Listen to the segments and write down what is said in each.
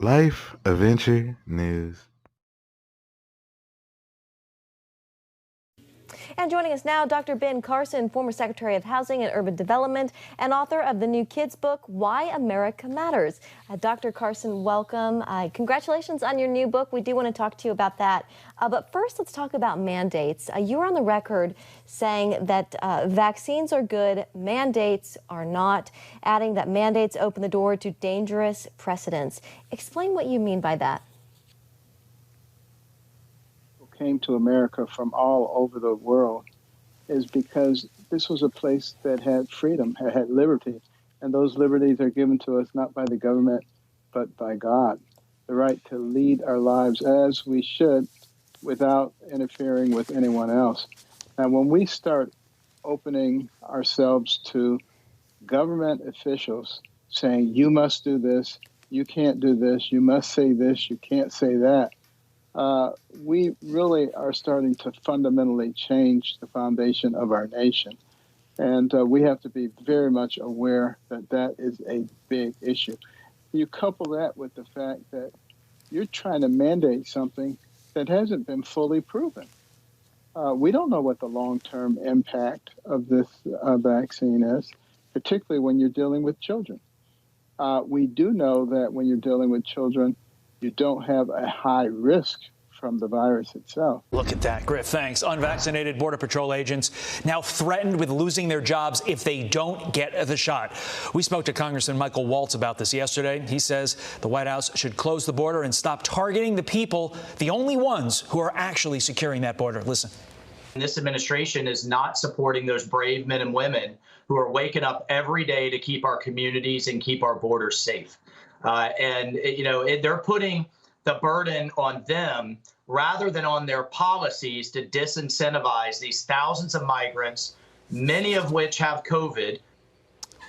Life Adventure News. And joining us now, Dr. Ben Carson, former Secretary of Housing and Urban Development and author of the new kids book, Why America Matters. Dr. Carson, welcome. Congratulations on your new book. We do want to talk to you about that. But first, let's talk about mandates. You were on the record saying that vaccines are good, mandates are not, adding that mandates open the door to dangerous precedents. Explain what you mean by that. Came to America from all over the world is because this was a place that had freedom, had liberty, and those liberties are given to us not by the government, but by God. The right to lead our lives as we should without interfering with anyone else. And when we start opening ourselves to government officials saying, you must do this, you can't do this, you must say this, you can't say that, we really are starting to fundamentally change the foundation of our nation. And we have to be very much aware that that is a big issue. You couple that with the fact that you're trying to mandate something that hasn't been fully proven. We don't know what the long-term impact of this vaccine is, particularly when you're dealing with children. We do know that when you're dealing with children, you don't have a high risk from the virus itself. Look at that, Griff, thanks. Unvaccinated Border Patrol agents now threatened with losing their jobs if they don't get the shot. We spoke to Congressman Michael Waltz about this yesterday. He says the White House should close the border and stop targeting the people, the only ones who are actually securing that border. Listen. This administration is not supporting those brave men and women who are waking up every day to keep our communities and keep our borders safe. They're putting the burden on them rather than on their policies to disincentivize these thousands of migrants, many of which have COVID.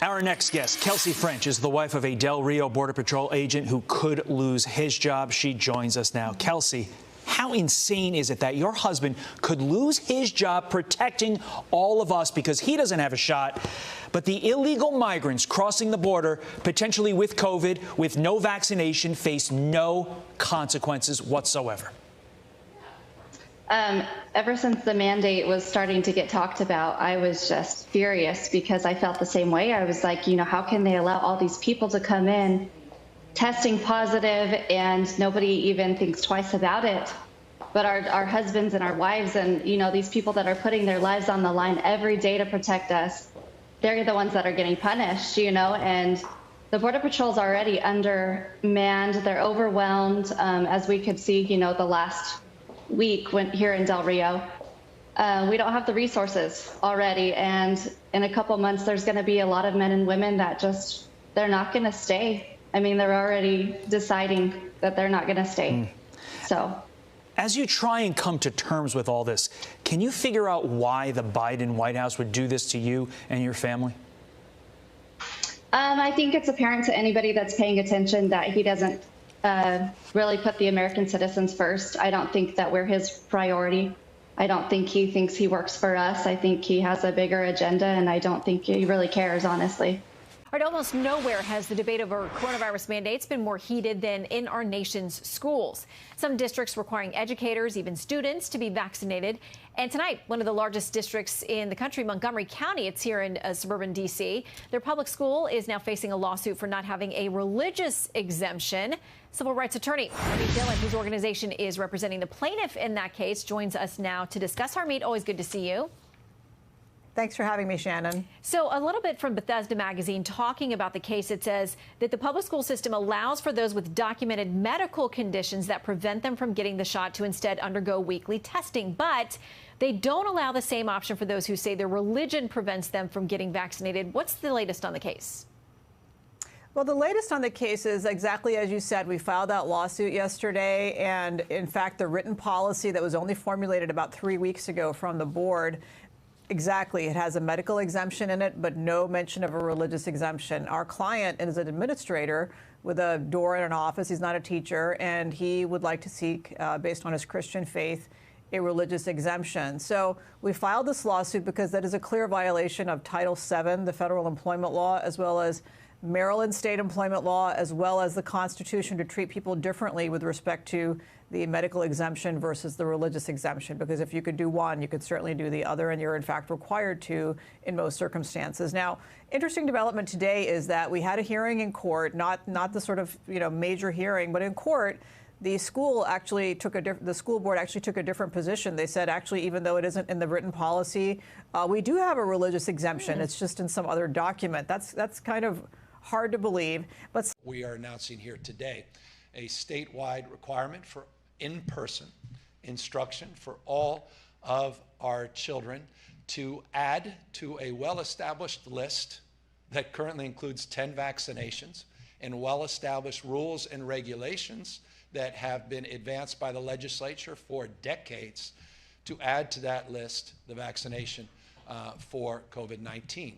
Our next guest, Kelsey French, is the wife of a Del Rio Border Patrol agent who could lose his job. She joins us now. Kelsey, how insane is it that your husband could lose his job protecting all of us because he doesn't have a shot, but the illegal migrants crossing the border, potentially with COVID, with no vaccination, face no consequences whatsoever? Ever since the mandate was starting to get talked about, I was just furious because I felt the same way. I was like, how can they allow all these people to come in testing positive and nobody even thinks twice about it? But our husbands and our wives and, these people that are putting their lives on the line every day to protect us, they're the ones that are getting punished, and the Border Patrol's already undermanned. They're overwhelmed, as we could see, the last week here in Del Rio. We don't have the resources already. And in a couple months, there's going to be a lot of men and women that they're not going to stay. I mean, they're already deciding that they're not going to stay. So, as you try and come to terms with all this, can you figure out why the Biden White House would do this to you and your family? I think it's apparent to anybody that's paying attention that he doesn't really put the American citizens first. I don't think that we're his priority. I don't think he thinks he works for us. I think he has a bigger agenda, and I don't think he really cares, honestly. Right, almost nowhere has the debate over coronavirus mandates been more heated than in our nation's schools. Some districts requiring educators, even students, to be vaccinated. And tonight, one of the largest districts in the country, Montgomery County, it's here in suburban D.C., their public school is now facing a lawsuit for not having a religious exemption. Civil rights attorney Harmeet Dillon, whose organization is representing the plaintiff in that case, joins us now to discuss. Harmeet, always good to see you. Thanks for having me, Shannon. So a little bit from Bethesda Magazine talking about the case. It says that the public school system allows for those with documented medical conditions that prevent them from getting the shot to instead undergo weekly testing. But they don't allow the same option for those who say their religion prevents them from getting vaccinated. What's the latest on the case? Well, the latest on the case is exactly as you said. We filed that lawsuit yesterday. And in fact, the written policy that was only formulated about 3 weeks ago from the board, exactly, it has a medical exemption in it, but no mention of a religious exemption. Our client is an administrator with a door in an office. He's not a teacher, and he would like to seek, based on his Christian faith, a religious exemption. So we filed this lawsuit because that is a clear violation of Title VII, the federal employment law, as well as Maryland state employment law as well as the Constitution to treat people differently with respect to the medical exemption versus the religious exemption, because if you could do one, you could certainly do the other, and you're in fact required to in most circumstances. Now, interesting development today is that we had a hearing in court, not the sort of major hearing, but in court, the school actually took the school board actually took a different position. They said, actually, even though it isn't in the written policy, we do have a religious exemption. It's just in some other document. That's kind of hard to believe. But we are announcing here today a statewide requirement for in-person instruction for all of our children to add to a well-established list that currently includes 10 vaccinations and well-established rules and regulations that have been advanced by the legislature for decades, to add to that list the vaccination for COVID-19.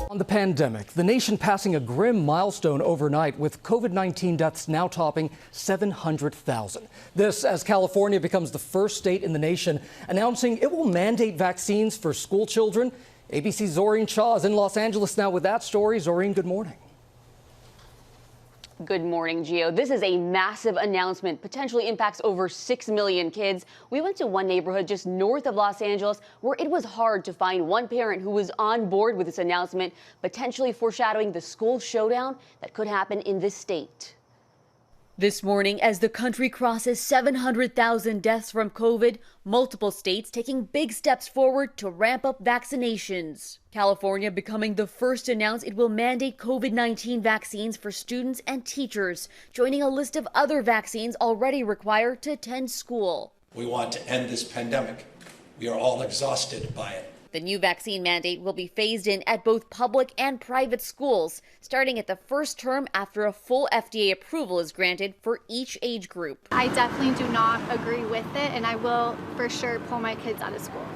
On the pandemic, the nation passing a grim milestone overnight, with COVID-19 deaths now topping 700,000. This as California becomes the first state in the nation announcing it will mandate vaccines for school children. ABC's Zorine Shaw is in Los Angeles now with that story. Zorine, good morning. Good morning, Gio. This is a massive announcement, potentially impacts over 6 million kids. We went to one neighborhood just north of Los Angeles where it was hard to find one parent who was on board with this announcement, potentially foreshadowing the school showdown that could happen in this state. This morning, as the country crosses 700,000 deaths from COVID, multiple states taking big steps forward to ramp up vaccinations. California becoming the first to announce it will mandate COVID-19 vaccines for students and teachers, joining a list of other vaccines already required to attend school. We want to end this pandemic. We are all exhausted by it. The new vaccine mandate will be phased in at both public and private schools, starting at the first term after a full FDA approval is granted for each age group. I definitely do not agree with it, and I will for sure pull my kids out of school.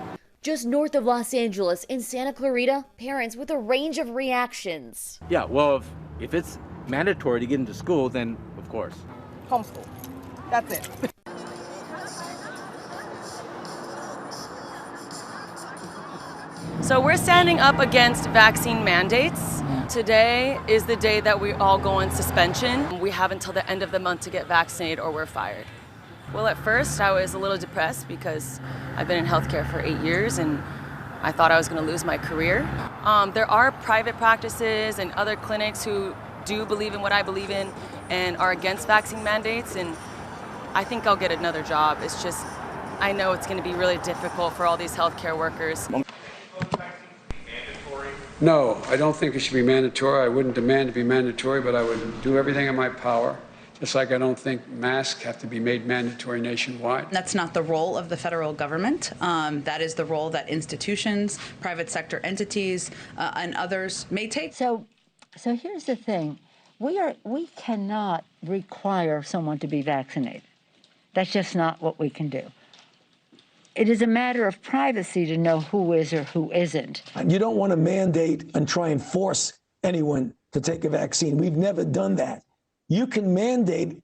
Just north of Los Angeles, in Santa Clarita, parents with a range of reactions. Yeah, well, if it's mandatory to get into school, then of course. Homeschool. That's it. So we're standing up against vaccine mandates. Today is the day that we all go on suspension. We have until the end of the month to get vaccinated or we're fired. Well, at first I was a little depressed because I've been in healthcare for 8 years and I thought I was going to lose my career. There are private practices and other clinics who do believe in what I believe in and are against vaccine mandates, and I think I'll get another job. It's just, I know it's going to be really difficult for all these healthcare workers. No, I don't think it should be mandatory. I wouldn't demand to be mandatory, but I would do everything in my power. Just like I don't think masks have to be made mandatory nationwide. That's not the role of the federal government. That is the role that institutions, private sector entities, and others may take. So here's the thing. We cannot require someone to be vaccinated. That's just not what we can do. It is a matter of privacy to know who is or who isn't. You don't want to mandate and try and force anyone to take a vaccine. We've never done that. You can mandate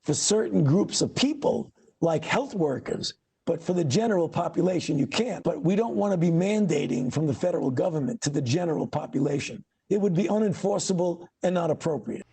for certain groups of people, like health workers, but for the general population, you can't. But we don't want to be mandating from the federal government to the general population. It would be unenforceable and not appropriate.